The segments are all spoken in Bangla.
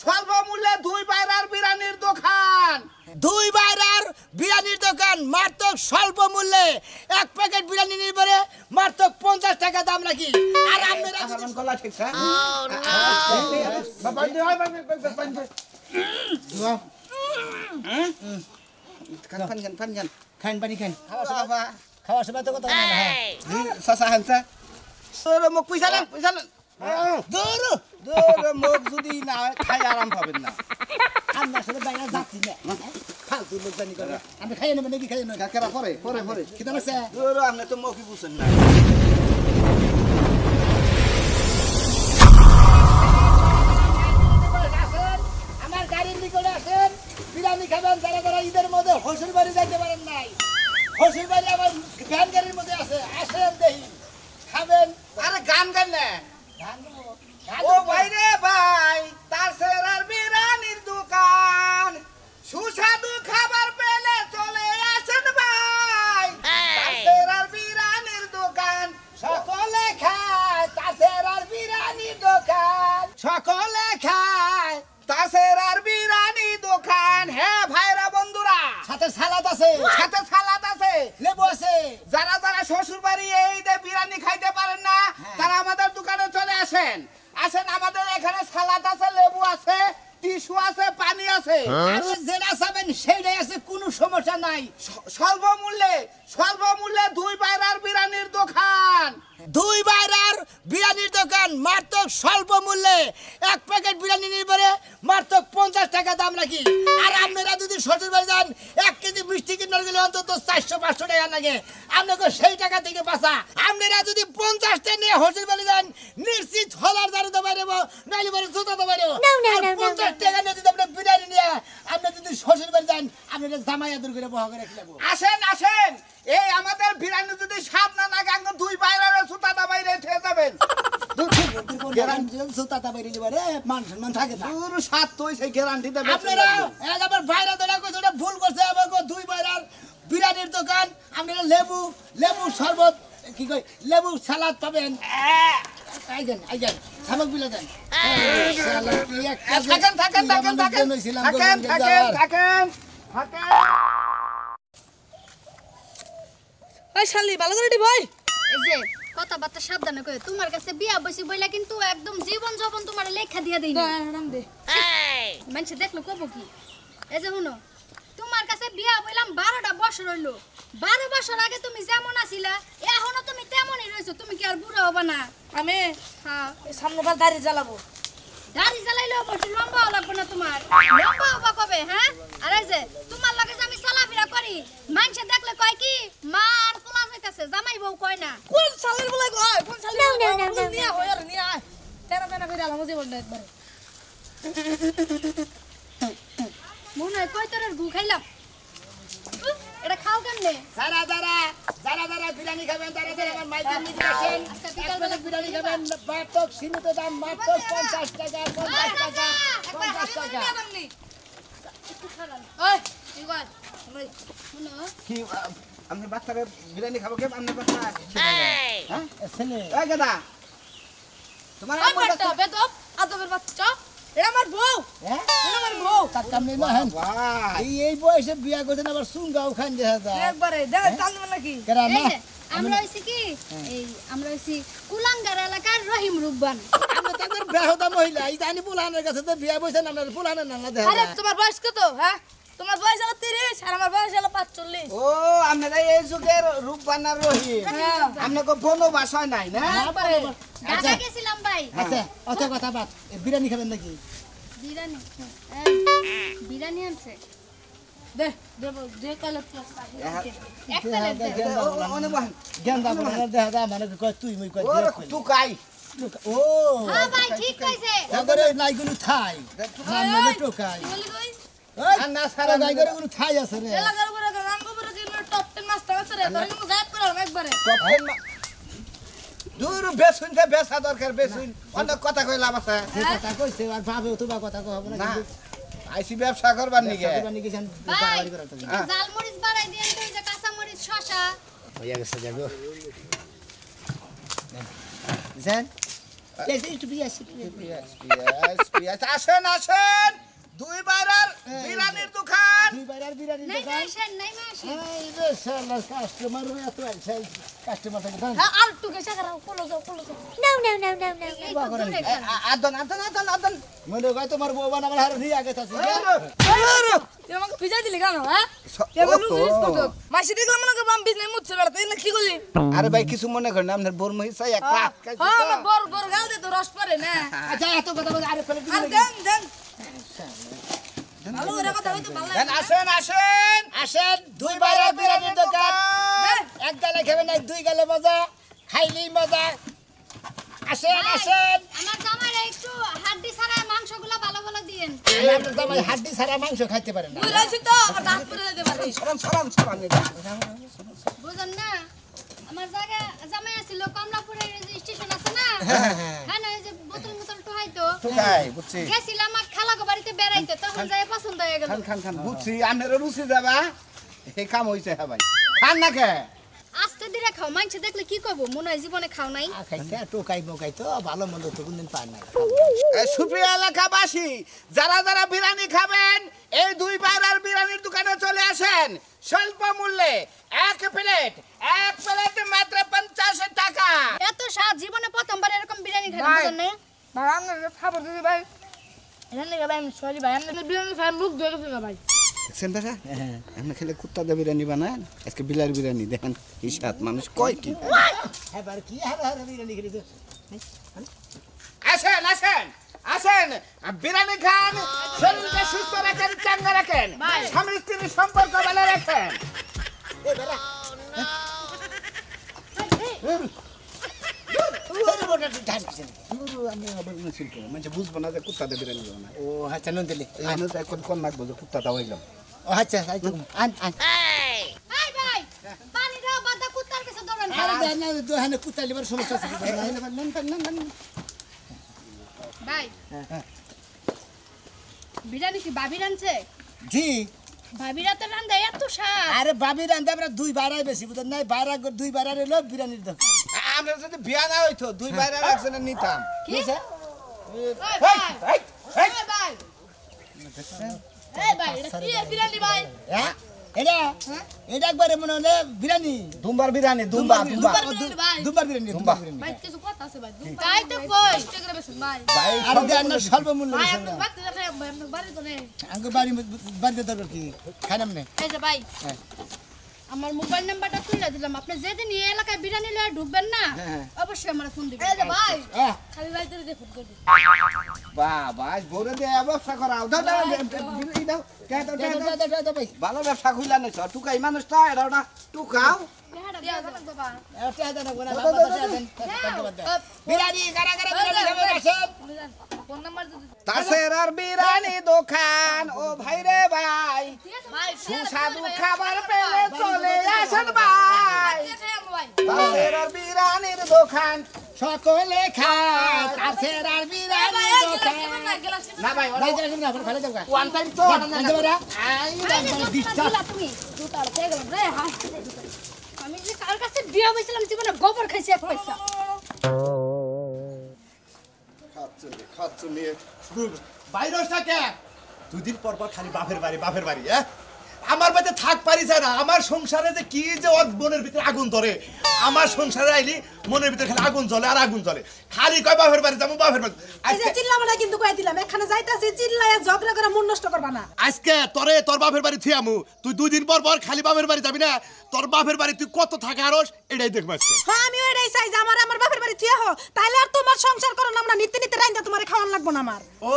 স্বল্প মূল্যে দুই বাইরার বিরিয়ানির দোকান। দুই বাইরার বিরিয়ানির দোকান, মাত্র স্বল্প মূল্যে এক প্যাকেট বিরিয়ানি নিবে মাত্র 50 টাকা দাম রাখি। আর আপনারা আমার গলা ঠিক আছে? বাবা দি হয় পানি খান পানি খান। বাবা খাওয়ার সময় তো কথা বলে না। সাসা হানসা তোর মুখ পয়সা না দূর মুখ যদি না খাই আরাম পাবেন না। আমরা আসলে বাইরে যাচ্ছি না, ফালতু লোক জানি করে। আমি খাইয়ে নেবেন নাকি খাইয়ে নেবেন? কাকেরা পরে পরে পরে খেতে পারছে? তোর আপনি তো মুখই বুঝছেন না। আমার গাড়ির নিকটে আসেন, বিরিয়ানি খাবেন। যারা যারা ঈদের মধ্যে শ্বশুর বাড়ি যাইতে পারেন নাই, শ্বশুর বাড়ি আমার ভ্যান গাড়ির মধ্যে আছে, আসেন দেখি খাবেন। আরে গান গান না ধান দেবো। ও ভাই রে ভাই, তার সেরার বিরিয়ানির দোকান, সুস্বাদু খাবার পেলে চলে আসেন ভাই। তার সেরার বিরিয়ানির দোকান, সকলে খায় তাসের আর বিরিয়ানির দোকান, সকলে খায়। তার সেরার বিরিয়ানি দোকান। হ্যাঁ ভাইরা বন্ধুরা, সাথে সালাদ আছে, সাথে সালাদ আছে, লেবু আছে। যারা যারা শ্বশুর বাড়ি এই যে বিরিয়ানি খাইতে পারেন না তারা আমাদের দোকানে চলে আসেন। আসেন, আমাদের এখানে সালাদ আছে, লেবু আছে, টিস্যু আছে, পানি আছে। আপনি যেটা চাবেন সেইটাই আছে, কোনো সমস্যা নাই। স্বল্প মূল্যে দুই বাইরার বিরিয়ানির দোকান। দুই বাইরার বিরিয়ানির দোকান, মাত্র স্বল্প মূল্যে এক প্যাকেট বিরিয়ানি নিবে মাত্র 50 টাকা দাম রাখি। আর আপনারা যদি শ্বশুর বাড়ি যান 1 কেজি মিষ্টি কিনার গেলে অন্তত 400-500 টাকা লাগে। আপনাকে সেই টাকা থেকে বাঁচা। আপনারা যদি 50টা নিয়ে শ্বশুর বাড়ি যান, নিশ্চিত হলার দাঁড়াতে পারবো, নাইলে পরে জুতাতে পারবো। 50 টাকা নিয়ে যদি আপনি বিরিয়ানি নিয়ে আপনি যদি শ্বশুর বাড়ি যান, আপনারা জামাই আদর করে বহা করে খেলাবো। আসেন আসেন, এই আমাদের বিরিয়ানি যদি স্বাদ না লাগে আঙ্গ দুই বাইরের সুতাটা বাইরে ঠেয়ে যাবেন। জুতাটা বেরিয়ে যাবে রে, মান সম্মান থাকে না। পুরো স্বাদ তো সেই গ্যারান্টিতে আপনারা একবার বাইরে ধরা কইছে, ওটা ভুল করছে। আমাকে দুই বাইরার বিরিয়ানির দোকান, আপনারা লেবু শরবত, কি কই, লেবু সালাদ পাবেন। আইগেন সামক বিলে দেন। থাকেন। ওই শালি ভালো করে দি ভাই। এই যে কথাবার্তা সাবধানে কই, তোমার কাছে বিয়া বসি বইলা কিন্তু একদম জীবন যৌবন তোমার লেখা দিয়া দেই না। দে মানুষ দেখলো কব কি? এই যে শুনো, তোমার কাছে বিয়া বইলাম 12টা বছর হইলো। 12 বছর আগে তুমি যেমন আছিলা এখনো তুমি তেমনই রইছো। তুমি কি আর বুড়া হবা না? আমি হ্যাঁ, সামনে বার দাড়ি জ্বালাবো। দাড়ি জ্বালাইলেও বড় লম্বা লাগবে না তোমার। লম্বা হবা কবে? হ্যাঁ, আর এই যে তোমার লাগে যে আমি চলাফেরা করি, মানুষ দেখলে কয় কি মা আর কোলা যাইতাছে, জামাই বউ কয় না। কোন শালির বলে কয়? কোন শালির? নিয়া হই আর নিয়া আয়। তেনা কইরা আলাম জীবনটা একবারে। মনে হয় কয় তোর গু খাইলাম। এটা খাও কেমনে? যারা বিরিয়ানি খাবেন, তারা আমার মাইকের নিচে আসেন। এক প্লেট বিরিয়ানি খাবেন, মাত্র সীমিত দাম, মাত্র 50 টাকা। 50 টাকা। একটু খারাপ। ওই কি কয়? শুনো, কি আপনি বাচ্চাকে বিরিয়ানি খাবো কে? আপনি বাচ্চা হ্যাঁ ছেলে এই গাদা তোমার ওই বাচ্চা বেদব আদবের বাচ্চা। এটা আমার বউ। হ্যাঁ, এটা আমার বউ। তার কামনে না হেন। ভাই এই বয়সে বিয়া করছেন, আবার সুঙ্গাও খান দেখা যায়। একবারে দেখ টান দিবেন নাকি? কেরা এই না যে আমরা হইছি কি, এই আমরা হইছি কুলাঙ্গার এলাকার রহিম রুকবান। আমরা তাদের বেহুদা মহিলা, এই জানি পুলানের কাছে তো বিয়া বইছেন, আপনার পুলানের না দেখা আরে যায়। তোমার বয়স কত? হ্যাঁ, তোমার বয়স হলো 30 আর আমার বয়স হলো 45। ও আপনারা এই যুগের রূপবানার রহিম, হ্যাঁ। আপনাকে বনবাস হয় নাই না? একবারে ঢাকা গেছিলাম ভাই। আচ্ছা, অত কথা বাদ। বিরিয়ানি খাবেন নাকি? বিরিয়ানি বিরিয়ানি আনছে। দে দেব যে কালে এক প্লেট দে। অনেক বাহান গেন্দা বলার দেখা যায়, মানে কয় তুই মুই কয় ওরে টুকাই ও হ্যাঁ ভাই ঠিক কইছে। তারপরে নাইগুলো থাই নাম মানে টোকাই। বলি কই আর না সারা গাইগরে গুলো থাই আছে রে। এলাকার উপরে রাঙ্গো উপরে কি টপ 10 মাস্টার আছে রে, তোর কিন্তু গায়েব করে একবারে। দূর বেসুনতে বেসা দরকার, বেসুন অনেক কথা কইলাম আছে যে কথা কইছে আর ভাবে তো বা কথা কই হবে না, না কিন্তু আইসি ব্যবসা করবার নিগে বানি গেছেন ভাই বাড়াবাড়ি করা তো জাল মরিচ বাড়াই দেন তো, এই যে কাঁচা মরিচ শসা। হইয়া গেছে যাগো। জান একটু পিয়াস পিয়াস আসেন আসেন দুই বাইরার বিরানির দোকান দুই বাইরার বিরিয়ানি নাই দোকান আসেন নাই আসেন এই রে শালা কাস্টমার এত আইছে কাস্টমার থেকে দাম হ্যাঁ আর টুকে সাকারা কোলো যাও এই তো দূরে খান। আদন মনে কয় তোমার বউ বানাবার হারে দিয়ে আগে তাছি তুই আমাকে ভিজাই দিলি কেন হ্যাঁ মাসি দেখলাম মনে করলাম বিজনেস মুচ্ছে বেড়াতে তুই না কি করলি আরে ভাই কিছু মনে করেন আপনার বোর মহিষা এক রাত খাইছে হ্যাঁ তো। আমার বড় বড় গাল দে তো রস পড়ে না আচ্ছা এত কথা বলে আরে ফেলে আর দিলে দেন ভালো করে কথা হইতো ভালো দেন, আসেন আসেন আসেন দুই বাইরার বিরিয়ানির দোকান এক গালে খাবেন এক দুই গালে মজা খাইলেই মজা আসেন আসেন আমার জামাইরা একটু হাড্ডি ছাড়া মাংসগুলো ভালো ভালো দিয়েন আপনার জামাই হাড্ডি ছাড়া মাংস খাইতে পারে না বুঝ রাইছি তো আমার দাঁত পড়ে যেতে পারে বুঝেন না আমার জায়গা জামাই আছিল কমলাপুরের যে স্টেশন আছে না হ্যাঁ না এই যে বোতল বোতল টোহাইতো ঠুকাই বুঝছি গেছিলাম আমার খালাগো বাড়িতে বেড়াইতে তখন যাই পছন্দ হয়ে গেল খান বুঝছি আপনার রুচি যাবা এই কাম হইছে হ্যাঁ ভাই খান না কে আস্তে ধীরে খাও মাংস দেখলে কি করবো মনে হয় জীবনে খাও নাই খাইছে টোকাই মোকাই তো ভালো মন্দ তো কোনদিন পার নাই সুপ্রিয়া এলাকাবাসী যারা যারা বিরিয়ানি খাবেন এই দুই বাইরার বিরিয়ানির দোকানে চলে আসেন স্বল্প মূল্যে এক প্লেট মাত্র 50 টাকা এত স্বাদ জীবনে প্রথমবার এরকম বিরিয়ানি খাই ভাই। বুঝেন না ভাই আমরা খাবার দিদি ভাই এখানে ভাই আমি সরি ভাই আমরা বিরিয়ানি খাই মুখ ধরে গেছে ভাই দেখছেন দেখা আপনি খেলে কুত্তা দা বিরিয়ানি বানান আজকে বিলার বিরিয়ানি দেখেন এই সাত মানুষ কয় কি এবার কি হারে হারে বিরিয়ানি খেয়েছে আসেন আসেন আসেন বিরিয়ানি খান শরীরকে সুস্থ রাখেন চাঙ্গা রাখেন স্বামী স্ত্রীর সম্পর্ক ভালো রাখেন মানে বুঝবো না যে কুত্তা দা বিরিয়ানি বানায় ও আচ্ছা নুন দিলি আমি তো এখন কোন লাগবো যে কুত্তাটা হইলাম ও আচ্ছা আন আন এই ভাই পানি দাও বাদা কুত্তার কাছে দৌড়ান আরে দেন না দোহানে কুত্তা লিবার সমস্যা আছে ভাই বিরিয়ানি কি ভাবি রানছে জি ভাবি রাতে রান্দা এত স্বাদ আরে বাবি রান্দা আমরা দুই বাইরাই বেশি বুঝেন নাই বাইরা দুই বাইরা রইলো বিরিয়ানির দোকান আমরা যদি বিয়া না হইতো দুই বাইরে একজনের নিতাম কি বুঝছে এই ভাই এই, এই, এই ভাই এই ভাই এটা কি এর বিরিয়ানি ভাই হ্যাঁ এটা এটা একবারে মনে হলে বিরিয়ানি দুম্বার বিরিয়ানি দুম্বা দুম্বার বিরিয়ানি ভাই দুবার বিরিয়ানি দুবার বিরিয়ানি ভাই কিছু কথা আছে ভাই তাই তো কই টাকা বেশি ভাই ভাই আরে দেন না স্বল্প মূল্য ভাই বেশি আপনি বাদ দিয়ে খাই ভাই আপনি বাড়ি তো নেই আঙ্গো বাড়ি বাড়িতে দরকার কি খাইলাম না এই যে ভাই হ্যাঁ। আমার মোবাইল নাম্বারটা তুলে দিলাম আপনি যেদিন এই এলাকায় বিরিয়ানি লয়ে ঢুকবেন না হ্যাঁ। অবশ্যই আমার ফোন দিবেন এই যে ভাই হ্যাঁ খালি রাইতে দেখুন করবি বাবা বড় দিয়ে ব্যবসা করাও দাও দাও বিরিয়ানি দাও কে দাও ভাই ভালো ব্যবসা খুইলা নাই টুকাই মানুষটা এটা ওটা টুকাও দিয়া জানাক বাবা বিরিয়ানি গারা গারা বিরিয়ানি খাবেন আসেন ফোন নাম্বার যদি তাসেরার বিরিয়ানি দোকান ও ভাই রে ভাই ভাই সুস্বাদু খাবার পেলে চলে আসেন ভাই খাই আমরা ভাই তাসেরার বিরিয়ানির দোকান সকলে খায় কাছের আর বিরিয়ানি দোকান না ভাই ভাই যারা শুনে আপনার ভালো থাকবা ওয়ান টাইম তো আনতে পারা আমি যে কার কাছে বিয়ে হয়েছিলাম জীবনে গোবর খাইছি এক পয়সা বাইরসটা কে দুদিন পর পর খালি বাপের বাড়ি হ্যাঁ আমার বাড়িতে থাক পারি যায় না আমার সংসারে যে কি যে ওর মনের ভিতরে আগুন ধরে আমার সংসারে আইলি মনের ভিতরে খালি আগুন জ্বলে আর আগুন জ্বলে খালি কয় বাপের বাড়ি যাবো বাপের বাড়ি এই যে চিল্লাবা না কিন্তু কই দিলাম এখানে যাইতাছি চিল্লায়া ঝগড়া করে মন নষ্ট করবা না আজকে তোর বাপের বাড়ি থিয়ামু তুই দুদিন পর পর খালি বাপের বাড়ি যাবি না তোর বাপের বাড়ি তুই কত থাকে আরস এটাই দেখবো আজকে হ্যাঁ আমি ওইটাই চাই যে আমার বাপের বাড়ি থিয়া হো তাইলে আর তোমার সংসার করো না আমরা নিতে নিতে রাইন্দা তোমারে খাওয়ান লাগবো না আমার ও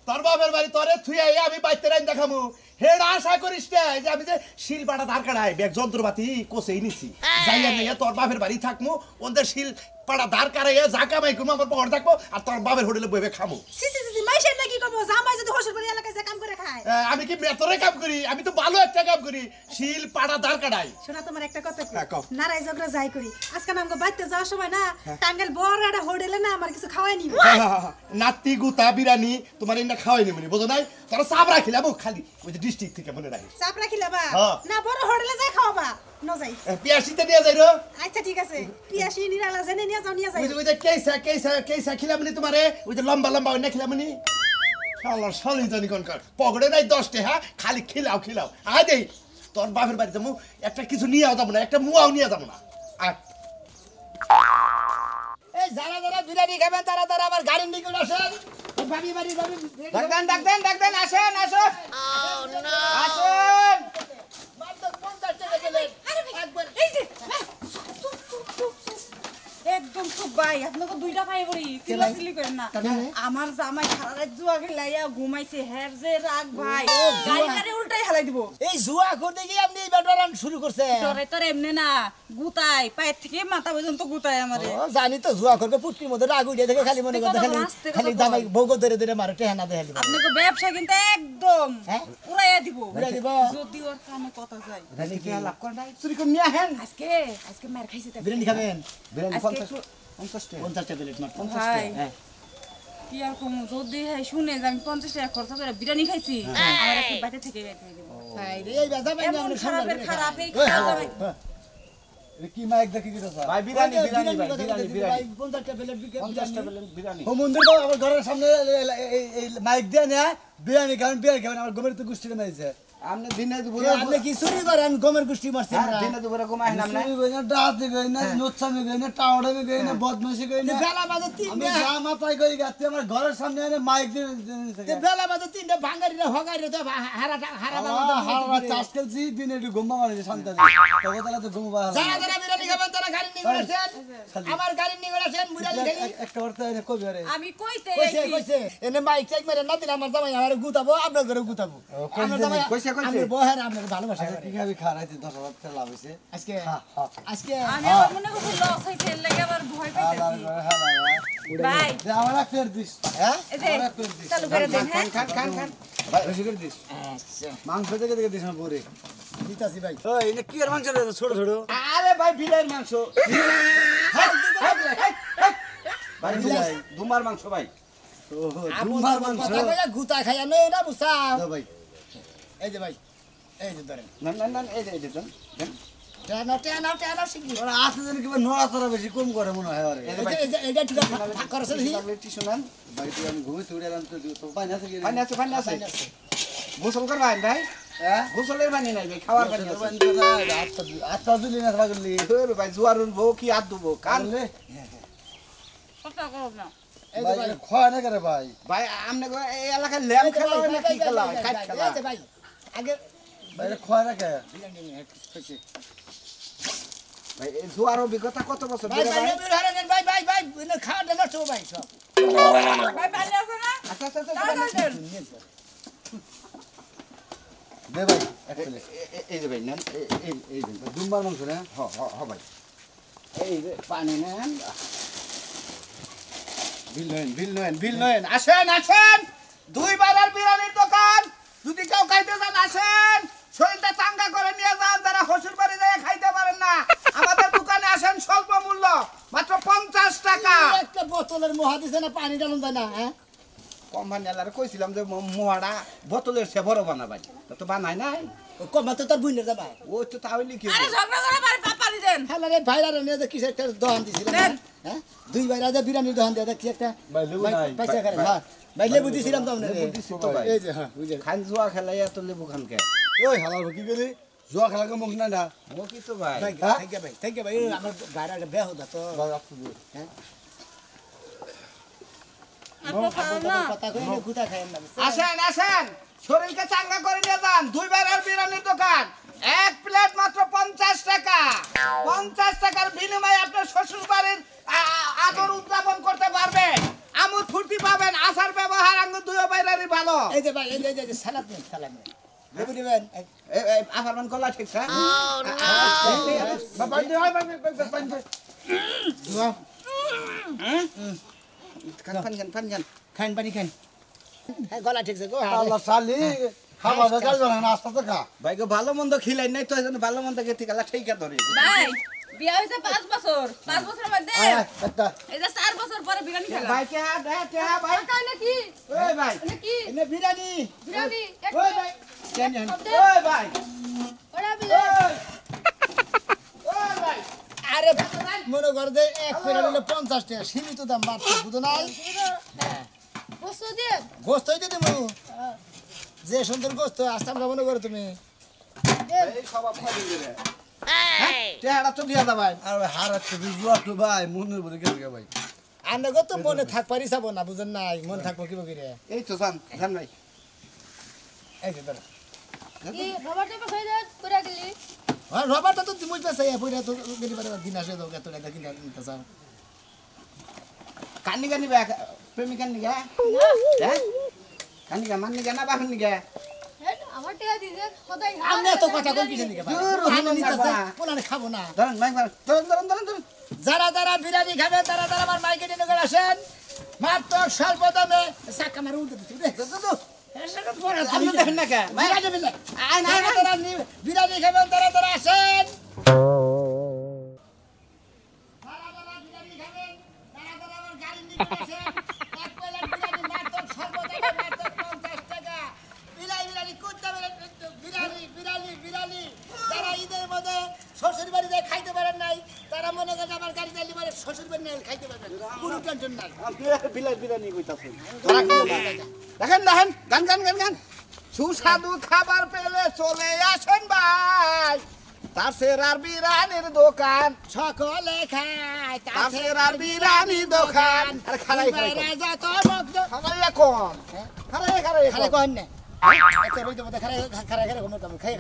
তোর বাপের বাড়ি তোরে থুয়ে আমি বাইতে রাইন দেখামু হেড আশা করিস না যে আমি যে শিল বাটা ধার কাটাই ব্যাগ যন্ত্রপাতি কোসেই নিছি যাইয়া নিয়ে তোর বাপের বাড়ি থাকমু ওদের শিল পাড়া ধার কাটাইয়া যা কামাই করবো আমার পর থাকবো আর তোর বাপের হোটেলে বইবে খামু সি সি সি মাইশের নাকি কব জামাই যদি হোসের বাড়ি এলাকায় যে কাম করে খায় নাই আমি কি মেতরে কাম করি আমি তো ভালো একটা কাম করি শিল পাড়া দাঁড় কাটাই শোনা তোমার একটা কথা হ্যাঁ, কও। কই নারাই ঝগড়া যাই করি আজকে আমাকে বাইতে যাওয়ার সময় না টাঙ্গাইল বড় একটা হোটেলে না আমার কিছু খাওয়াই নিবে নাতি গুতা বিরানি তোমার এটা খাওয়াই নেমনি বুঝো নাই তোরা চাপ রাখিলাম খালি ওই যে ডিস্ট্রিক্ট থেকে মনে রাখিস চাপ রাখিলা বা হ্যাঁ। না বড় হোটেলে যাই খাওয়াবা ন যাই পিয়াসিতে নিয়ে যাই রো আচ্ছা ঠিক আছে পিয়াসি নিরালা জেনে নিয়ে যাও নিয়ে যাই ওই যে কেসা খিলামনি তোমারে ওই যে লম্বা লম্বা ওই না খিলামনি শালার শালি জানি কোনকার পকেটে নাই 10 টাকা খালি খিলাও আয় দেই তোর বাপের বাড়িতে মু একটা কিছু নিয়ে যাবো না একটা মুয়াও নিয়ে যাবো না আয় এই যারা যারা বিরিয়ানি খাবেন তারা তারা আমার গাড়ির নিকট আসেন ওই ভাবি বাড়ি যাবেন ডাকতেন আসেন আসেন মাত্র 50 টাকা দিলেন একবার এই যে একদম খুব ভাই আপনাকে দুইটা পাই পড়ি চিল্লাচিল্লি করেন না আমার জামাই সারা রাত জুয়া খেলাইয়া ঘুমাইছে হের যে রাগ ভাই গাড়ি উল্টাই হেলাই দিব এই জুয়া করতে গিয়ে আপনি এই ব্যাটারান শুরু করছেন তোরে তোর এমনি না গুতাই পায়ের থেকে মাথা পর্যন্ত গুতাই আমারে ও, জানি তো জুয়া করবে পুটকির মধ্যে রাগ উঠে থেকে খালি মনে করতে খালি আস্তে কথা খালি বল। জামাই বউকে ধরে ধরে মারে টেহানা দেখালি আপনাকে ব্যবসা কিন্তু একদম হ্যাঁ? উড়াইয়া দিব উড়াইয়া দিব? যদি ওর কানে কথা যায় জানি কি লাভ কর নাই চুরি করে নিয়ে আহেন আজকে মার খাইছে তো বিরিয়ানি খাবেন আজকে একটু- 50 টাকা প্লেট মাত্র ভাই হ্যাঁ কি আর কম যদি হ্যাঁ শুনে যে আমি 50 টাকা খরচ করে বিরিয়ানি খাইছি আমার একটা বাইরে থেকে বাইরে দেব ভাই রে এই ব্যথা পাই না এমন আমরা খারাপের সামনে খারাপ এই খারাপ কি মাইক দেখি কি কথা ভাই বিরিয়ানি বিরিয়ানি ভাই বিরিয়ানি বিরিয়ানি 50 টাকা প্লেট 50 টাকা বিরিয়ানি ও মন্দির তো আমার ঘরের সামনে এই মাইক দিয়ে না বিরিয়ানি খাবেন আমার গমের তো গুষ্টি মাইছে আপনি দিনে দুপুরে আপনি কি চুরি করেন গমের গোষ্ঠী মারছেন না দিনে দুপুরে ঘুমাই না আপনি চুরি গই না ডাহাতি গই না নোচ্ছামি গই না টাওড়ামি গই না বদমাশি গই না বেলা বাজে আমি 3টা যা মাথায় করি গাতে আমার ঘরের সামনে এনে মাইক দিয়ে বেলা বাজে 3টা ভাঙারিরা হগারিরা তো হারা হারা হারা চাষ খেলছি দিনে একটু ঘুমা মারি শান্তি তবে তাহলে তো ঘুমবা যারা যারা বিরিয়ানি খাবেন তারা গাড়ি নিয়ে আসেন আমার গাড়ি নিয়ে আসেন বিরিয়ানি খাই একটা বার্তা এনে কবি আরে আমি কইতে কইছে আইছি কইছে এনে মাইক চাই মেরে না দিলে আমার জামাই আমার গুতাবো আপনার ঘরে গুতাবো আমার জামাই কইছে, কইছে। আমি বহের আপনার ভালোবাসা কি খাবি খারাইতে 10,000 টাকা লাভ হইছে আজকে হ্যাঁ হ্যাঁ আজকে আমি আমার মনে করছি লস হইছে এর লাগি আবার ভয় পাইতেছি ভাই আমার এক প্লেট দিস হ্যাঁ এই যে চালু করে দেন হ্যাঁ খান বেশি করে দিস আচ্ছা মাংস থেকে দেখে দিস না পরে দিতাছি ভাই ওই এটা কি আর মাংস রে ছোট ছোট আরে ভাই বিলের মাংস ভাই দুমার মাংস ভাই দুমার মাংস গুতা খাইয়া নই না বুঝাও দাও ভাই এই যে ভাই এই যে ধরেন না এই যে দেন টেনা শিখি ওরা আসতে যেন কিবা নড়াচড়া বেশি কম করে মনে হয় আরে এটা ঠিক আছে ফাঁক করেছে দেখি টিস্যু নেন ভাই তুই আমি ঘুমে তুই এলাম তো পানি আছে কি পানি আছে গোসল করবেন ভাই হ্যাঁ গোসলের পানি নাই ভাই খাওয়ার পানি আছে আটটা দিলি না থাকলি ধরে ভাই জোয়ার উঠবো কি হাত ধুবো কান কথা কও না এই যে ভাই ভাই খয় না করে ভাই ভাই আমনে এই এলাকায় ল্যাম খেলা হয় না কি খেলা হয় কাট খেলা এই যে ভাই আগে ভাই খয় না কে ভাই এই জোয়ার অভিজ্ঞতা কত বছর ভাই ধরে ভাই ভাই ভাই ভাই ভাই খাওয়া দেন তো ভাই সব ভাই পানি আছে না আচ্ছা দাও দেন দে ভাই এক প্লেট এই যে ভাই নেন এই যে দুম্বার মাংস না হ ভাই এই যে পানি নেন বিল নেন আসেন দুইবার আর বিরিয়ানির দোকান যদি কেউ খাইতে চান আসেন শরীরটা চাঙ্গা করে নিয়ে যান যারা শ্বশুর বাড়ি যায় খাইতে পারেন না আমাদের দোকানে আসেন স্বল্প মূল্য মাত্র 50 টাকা একটা বোতলের মহা দিছে না পানি ডালুন যায় না হ্যাঁ কোম্পানি এলারে কইছিলাম যে মোহাড়া বোতলের সে বড় বানাবাই তো বানাই নাই কমা তো তোর বুইনের যাবা ওই তো তাহলে কি আরে ঝগড়া করে পানি দেন হ্যালো রে ভাইরা নিয়ে যে কিসে একটা দোকান দিছিলাম দেন। হ্যাঁ দুই ভাইরা যে বিরিয়ানির দোকান দিয়ে কি একটা ভাই, লেবু নাই। পয়সা করে হ্যাঁ ভাই লেবু দিছিলাম তো আমরা লেবু দিছি তো ভাই। এই যে হ্যাঁ বুঝে খান জুয়া খেলাই এত লেবু খানকে ওই হালাল কি গেলি জুয়া খেলাকে মুখ না না ও কি তো ভাই থ্যাংক ইউ ভাই আমার ভাইরা বেহ হতো তো ভাই আপনি হ্যাঁ আপনি খাও না কথা কই না গুতা খায় না আসেন শরীরকে চাঙ্গা করে নিয়ে যান দুইবার আর বিরিয়ানির দোকান এক প্লেট মাত্র 50 টাকা 50 টাকার বিনিময়ে আপনার শ্বশুর বাড়ির আদর উদযাপন করতে পারবেন আমোদ ফুর্তি পাবেন আচার ব্যবহার আঙ্গুর দুই বাইরেরই ভালো এই যে ভাই এই যে সালাদ নেন লেবু দিবেন আবার মান কলা ঠিক স্যার পান খান খান পানি খান হ্যাঁ গলা ঠিকছে গো আল্লাহ শালি খাবার গাল না নাস্তা তো খা ভাই গো ভালো মন্দ খিলাই নাই তো এজন্য ভালো মন্দ খেতে গেলা ঠিকা ধরে ভাই বিয়া হইছে 5 বছর 5 বছরের মধ্যে একটা এই যে 4 বছর পরে বিরিয়ানি খেলাম ভাই কে ভাই কাই নাকি ওই ভাই নাকি এনে বিরিয়ানি বিরিয়ানি ওই ভাই কেন ওই ভাই ওরা বিরিয়ানি ওই ভাই আরে মনে কর যে এক প্লেট হলো 50 টাকা সীমিত দাম বাড়ছে বুঝো নাই বসো দিয়ে গোস্ত হইতে দেবো যে সুন্দর গোস্ত আসতাম না মনে করো তুমি এই সবাব খালি রে টেহাড়া তো দিয়া দা ভাই আর হারাচ্ছে জুয়া তো ভাই মনের বলে গেল ভাই আমরা কত মনে থাক পারি যাবো না বুঝেন নাই মন থাকবো কি বকি রে এই তো জান ভাই এই যে ধর কি বাবা তো কই যা পুরা গলি আর রবারটা তো তুমি পেছে পয়রা তো গেলি পারে দিন আসে তো এত টাকা কিনা নিতে চাও কান্নি কান্নি ভাই প্রেমিকান নিগা হ্যাঁ কান্নি গা মান নিগা না বাহন নিগা আমার টিয়া দিছে সদাই আমি এত কথা কই কিছে নিকে ভাই আমি নিতে পোলানে খাবো না ধরেন ভাই ধরেন যারা যারা বিরিয়ানি খাবে তারা তারা আমার মাইকে নিয়ে করে আসেন মাত্র স্বল্প দামে চাকা মারে উঠে দিচ্ছি রে আপনি দেখেন না কে বিরিয়ানি বিলে বিরিয়ানি খাবেন তারা তারা আসেন যারা যারা বিরিয়ানি খাবেন তারা তারা আমার গাড়ি নিয়ে করে আসেন এক প্লেট বিরিয়ানি মাত্র স্বল্প দামে মাত্র 50 টাকা বিরিয়ানি কুত্তা বিরিয়ানি যারা ঈদের মধ্যে শ্বশুর বাড়ি যায় খাইতে পারেন নাই তারা মনে করেন আমার গাড়ি চালিয়ে পারে শ্বশুর বাড়ি নিয়ে খাইতে পারবেন কোনো টেনশন নাই আপনি বিলাই কইতাছেন দেখেন গান সুস্বাদু খাবার পেলে চলে আসেন ভাই তার সেরার বিরিয়ানির দোকান সকলে খায় তার সেরার বিরিয়ানির দোকান আরে খালাই রাজা তো ভক্ত খালাই কোন খালাই খালে কহেন না এত রইতে মধ্যে খারে ঘুমো তুমি খাই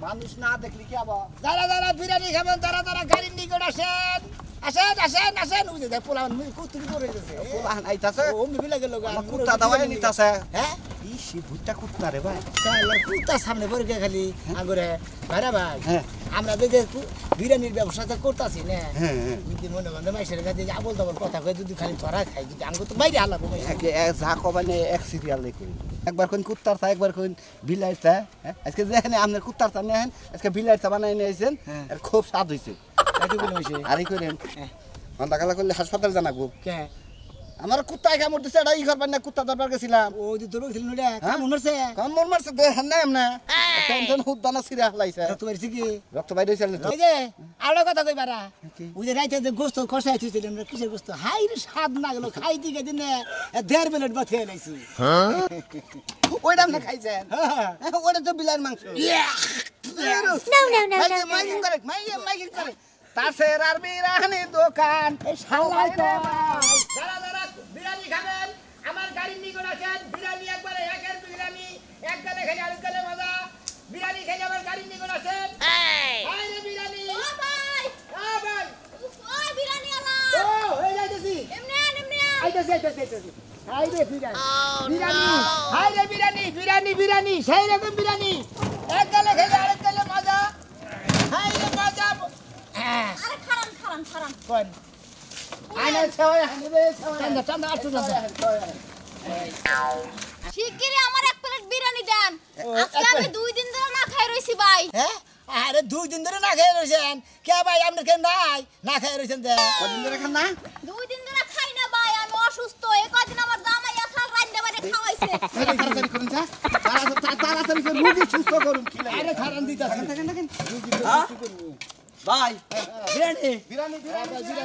মানুষ না দেখলি কি আবার যারা যারা বিরিয়ানি খাবেন তারা তারা গাড়ির নিকট আসেন বুঝে দেয় পোলা কুতুরি করে গেছে পোলাহান আইতাছে ও মিলে গেল আমার কুত্তা দাওয়াই নিতাছে হ্যাঁ ইসি ভুট্টা কুত্তা রে ভাই চাইলে কুত্তা সামনে পড়ে গিয়ে খালি আগরে ভাইরা ভাই হ্যাঁ। আমরা যদি বিরিয়ানির ব্যবসাটা করতেছি না হ্যাঁ যদি মনে করেন মাইসের কাছে আবল তাবল কথা কয়ে যদি খালি ধরা খাই যদি আঙ্গুর তো বাইরে হালাবো যা কবানে এক সিরিয়াল দেখুন একবার কোন কুত্তার থা একবার কোন বিলাইটা আজকে যেখানে আপনার কুত্তার থা নেন আজকে বিলাইটা বানাই নিয়েছেন আর খুব স্বাদ হয়েছে আরই করেন সন্ধ্যাকালা করলে হাসপাতাল জানাবো কে আমার কুত্তা কামড় দিছে এটা ই করবেন না কুত্তা দরবার গেছিলাম ও দি তোর ছিল রে কাম মরছে কামড় মারছে দেখেন না এমনা টেনশন হুদ দানা সিরা হলাইছে তো বাইরে কি রক্ত বাইরে হইছে এই যে আলো কথা কই বারা ওই যে রাইতে যে গোস্ত খসাই থইছিলাম রে কিসের গোস্ত হাই রে স্বাদ না গেল খাই দিকে দিনে 1.5 মিনিট বাথে লাইছি ওইটা আপনি খাইছেন ওটা তো বিলার মাংস মাইকিং করে তার সেরার বিরিয়ানির দোকান শালাই তো যারা যারা বিরিয়ানি খাবেন আমার গাড়ি নিকট আসেন বিরিয়ানি একবারে একের বিরিয়ানি এক গালে খেলে আরেক গালে মজা বিরিয়ানি খেলে আমার গাড়ি নিকট আসেন হাই রে বিরিয়ানি ও ভাই ভাই ও বিরিয়ানি আলা ও হয়ে যাইতেছি এমনে আইতেছি হাই রে বিরিয়ানি হাই রে বিরিয়ানি সেই রকম বিরিয়ানি এক গালে খেলে আরেক গালে মজা হাই রে মজা আরে খারান কোন আইনা ছয় হানিবে ছয় চান্দা আটু না শিগগিরই আমার এক প্লেট বিরিয়ানি দেন আজকে আমি 2 দিন ধরে না খাই রইছি ভাই হ্যাঁ আরে 2 দিন ধরে না খেয়ে রয়েছেন কে ভাই আপনার কে নাই না খেয়ে রয়েছেন যে কদিন ধরে খান না 2 দিন ধরে খাই না ভাই আমি অসুস্থ এই কদিন আমার জামাই আসাল রান্না বাড়ি খাওয়াইছে তাড়াতাড়ি করুন যা তাড়াতাড়ি করে রুগী সুস্থ করুন কি লাগে আরে খারান দিতাছে দেখেন ভাই বিরিয়ানি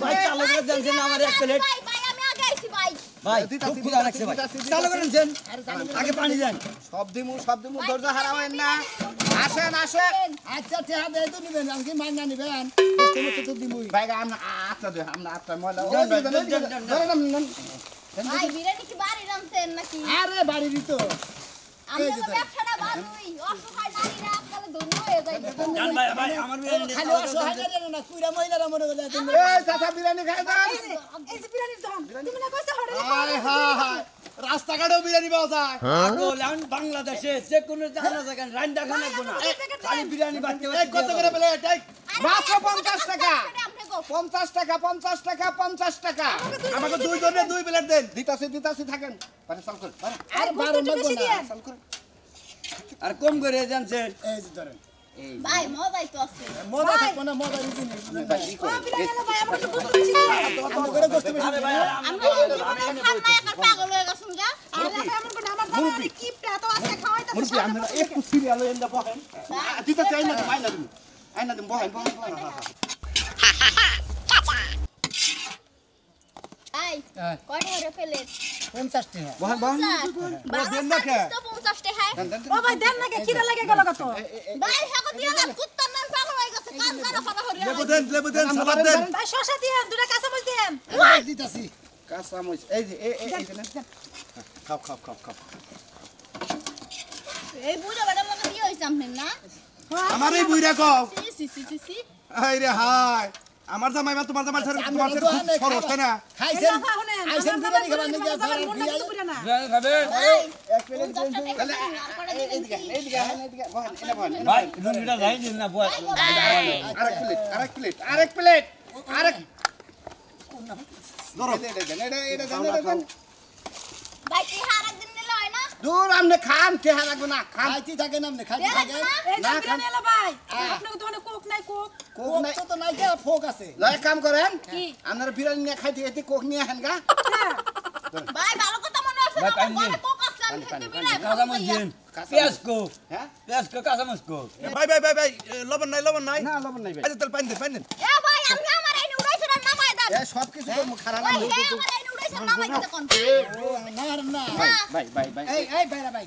ভাই চালু করে দেন আমার এক প্লেট ভাই আমি আগে আইছি ভাই ভাই খুব ক্ষুধা লাগছে ভাই চালু করেন দেন আগে পানি দেন সব দিমু ধৈর্য হারাবেন না আসেন আচ্ছা টেহা দেই তো নিবেন আমি মাইন না নিবেন কষ্ট তো দিমুই ভাই আমরা আটটা ময়লা ভাই বিরিয়ানি কি বাড়ি রামছেন নাকি আরে বাড়িরই তো আমরা তো ব্যবসাটা ভালোই অসহায় নারীরা আপনারা ধন্য হয়ে যাইবে জান ভাই আমার বিরিয়ানি খালি অসহায় না কুইরা মহিলারা মনে করে তুমি এই চাচা বিরিয়ানি খাই দাও এই যে বিরিয়ানির দাম তুমি না কইছো হড়ে আরে হ্যাঁ রাস্তাঘাটেও বিরিয়ানি পাওয়া যায় আগল এখন বাংলাদেশে যে কোনো জায়গা জায়গা রান্না খানা কোনা খালি বিরিয়ানি বানাতে এই কত করে প্লেট এই মাত্র 50 টাকা আপনি 50 টাকা 50 টাকা 50 টাকা আমাকে দুই জনে দুই প্লেট দেন। দিতাছি থাকেন পারে চাল করে পারে আর বারো বেশি না দিয়েন। চাল করে আর কম করে জানছে এই যে ধরেন ভাই মজাই তো আছে মজা থাকবো না মজা দিতে নেই ভাই ই করে আমার একটু গোস্ত বেশি দিয়েন। আমরা করে গোস্ত বেশি দিই। আমরা জীবনে খান না একার পাগল হয়ে গেছুন গা আরে ভাই আমার কোন আমার জামাই কিপটা তো আছে খাওয়াইতাছে মুরব্বি আমরা একটু সিরিয়াল এন্ড বহেন দিতাছি আইনা দিম বহেন এই কয়টা হরে প্লেট 50 টাকা বহেন দেন না কে? তো 50 টাকা ও ভাই দেন না কে খিদা লাগে গেল কত ভাই হাকো দিয়া না কুত্তার নাম পাগল হয়ে গেছে কান কানা ফাটা হরে লেবু দেন সালাদ দেন। ভাই শসা দিয়েন দুটা কাঁচামরিচ দিয়েন দিতাছি কাঁচা মরিচ এই যে এই যে খাও। এই বুড়া বেটা মনে বিয়ে হইছে আমনে না আমার এই বুইরা কও। সি হাই রে হাই। আমার জামাই বা তোমার জামাই ছাড়া তোমার ছাড়া খুব খরচ তাই না? খাইছেন না খাওনে আইছেন বিরিয়ানি খাবার নাকি আমার মনটা কিন্তু পুরা না এক প্লেট এইদিকে বহেন এটা বহেন ভাই রুটিটা যাই দিন না বয় আরেক প্লেট ধরো এটা দেন ভাই কি হার একদিন নিলে হয় না দূর আমনে খান টেহা লাগবে না খান খাইতে থাকেন আপনি খাইতে দেখ থাকেন না এই যে বিরিয়ানি এলো ভাই আপনাকে তো অনেক কোক নাই কোক কোক নাই তো নাই কে ফোক আছে লয় কাম করেন কি? আপনারা বিরিয়ানি নিয়ে খাইতে কোক নিয়ে আহেন গা ভাই ভালো কথা মনে আছে ভাই, না পানি দিন। বড় কোক আছে আমি খেতে বিরাট কাঁচামরিচ দিন পেঁয়াজ কো হ্যাঁ কাঁচামরিচ কো ভাই লবণ নাই না লবণ নাই ভাই আচ্ছা তাহলে পানি দেন। এ ভাই আমি আমার এই উড়াইছে না নামাই দেন এ সব কিছু করব খারাপ ভাই না এই আমার এই উড়াইছে নামাই দিতে কোন না ভাই এই বাইরা ভাই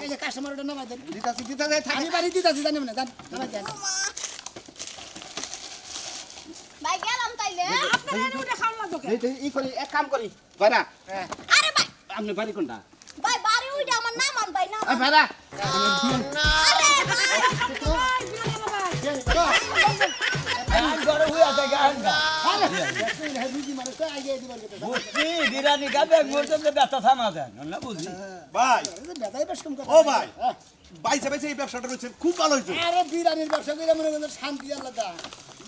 এই যে কাস্টমারটা নামাই দেন দিতাছি থাকি আমি বাড়ি দিতাছি জানেন না জান নামাই দেন ভাই গেলাম তাইলে আপনার এই রুটি খাওয়া লাগবে ই করি এক কাম করি ভাইরা আরে ভাই আপনি বাড়ি কোনটা ভাই বাড়ি উইটা আমার নাম আন ভাই নাম ভাইরা আরে ভাই ভাই বিরিয়ানি এলো ভাই গড় হইয়া থাকে আনগা রুজি মানে তো আগে দিবার কথা বুঝছি বিরিয়ানি গাবে মোরতে ব্যথা থামা দেন না বুঝি ভাই বেদাই বেশ কম কথা ও ভাই বাইসে এই ব্যবসাটা রয়েছে খুব ভালো হয়েছে। আরে বিরিয়ানির ব্যবসা করে মনে করেন শান্তি আলাদা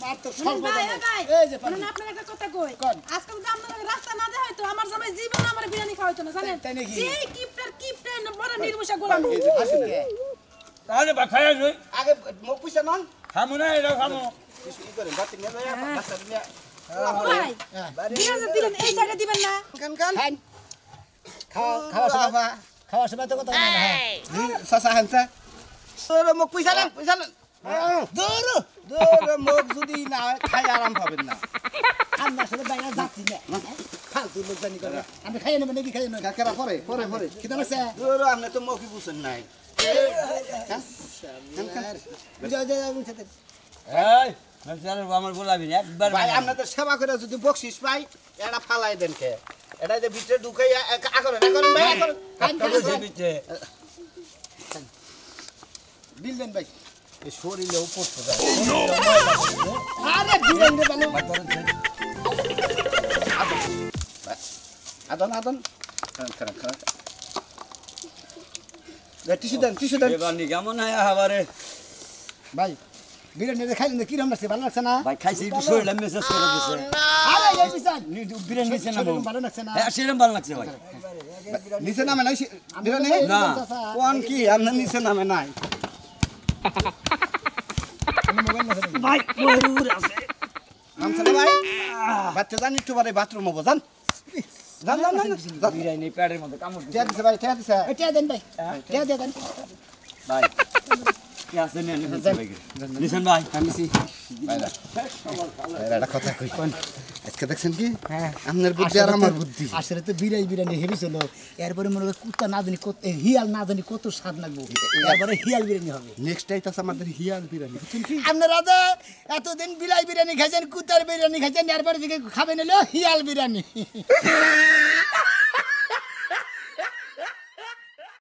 মাত্র স্বল্প ভাই দামে। ভাই এই যে পানি মানে আপনার একটা কথা কই কোন? আজকে যদি আপনার রাস্তা না দেয় তো আমার জামাই জীবন আমার বিরিয়ানি খাওয়াইতো না জানেন তাই নাকি? যে কিপটার বড় নির্মুষা গোলাম তাহলে বাখায়া নই আগে মুখ পুষে নন খামু না এটা খামু ই করে বাতি নিয়ে লয়া বাচ্চা নিয়ে ভাই বিরিয়ানি দিবেন এই সাইডে দিবেন না কান খাওয়া সময় তো কথা বলে না হ্যাঁ সাসা হানসা তোর মুখ পুষা নেন দূর তোর মুখ যদি না খাই আরাম পাবেন না আমরা আসলে বাইরে যাচ্ছি না ফালতু লোক জানি করে আমি খাই নেবেন নাকি খাই নেবেন কাকেরা পরে কিতা আছে তোর আপনি তো মুখই বুঝেন নাই এই মেসার আমার গোলাবি একবার ভাই আপনাদের সেবা করে যদি বকশিস পাই এটা ফালাই দেন কে এটা যে ভিতরে ঢুকাই আকরেন ভাই আকরেন বিতে বিল দেন ভাই এই শরীরেও পড়তে যায় আরে দিবেন রে বালু আদন খারাপ টিস্যু দেন এবার নি কেমন হয় হাবারে ভাই বিরিয়ানি খাইলেন কি রকম লাগছে ভালো লাগছে না ভাই খাইছি একটু শরীরে মেসেজ করে দিছে আরে এই বিশাল বিরিয়ানি নিচে নামো ভালো লাগছে না হ্যাঁ সেরকম ভালো লাগছে ভাই নিচে নামে নাই বিরানি না কোন কি আপনার নিচে নামে নাই ভাই ময়ূর আছে নামছে না ভাই বাচ্চা জানি একটু বারে বাথরুম হবো জান বিরিয়ানি প্যাডের মধ্যে কামড় দিছে টিয়া দিছে ভাই টিয়া দিছে এটা দেন ভাই এটা দেন ভাই কি আছে নে নিছেন ভাই আমিছি এটা কথা কই কোন আজকে দেখছেন কি আপনার বুদ্ধি আর আমার বুদ্ধি আসলে তো বিরিয়ানি হেভি ছিল এরপরে মনে হয় কুত্তা না জানি কত হিয়াল না জানি কত স্বাদ লাগবে এরপরে হিয়াল বিরিয়ানি হবে নেক্সট টাইম আছে আমাদের হিয়াল বিরিয়ানি আপনারা তো এতদিন বিলাই বিরিয়ানি খাইছেন কুত্তার বিরিয়ানি খাইছেন এরপরে দিকে খাবেন হলো হিয়াল বিরিয়ানি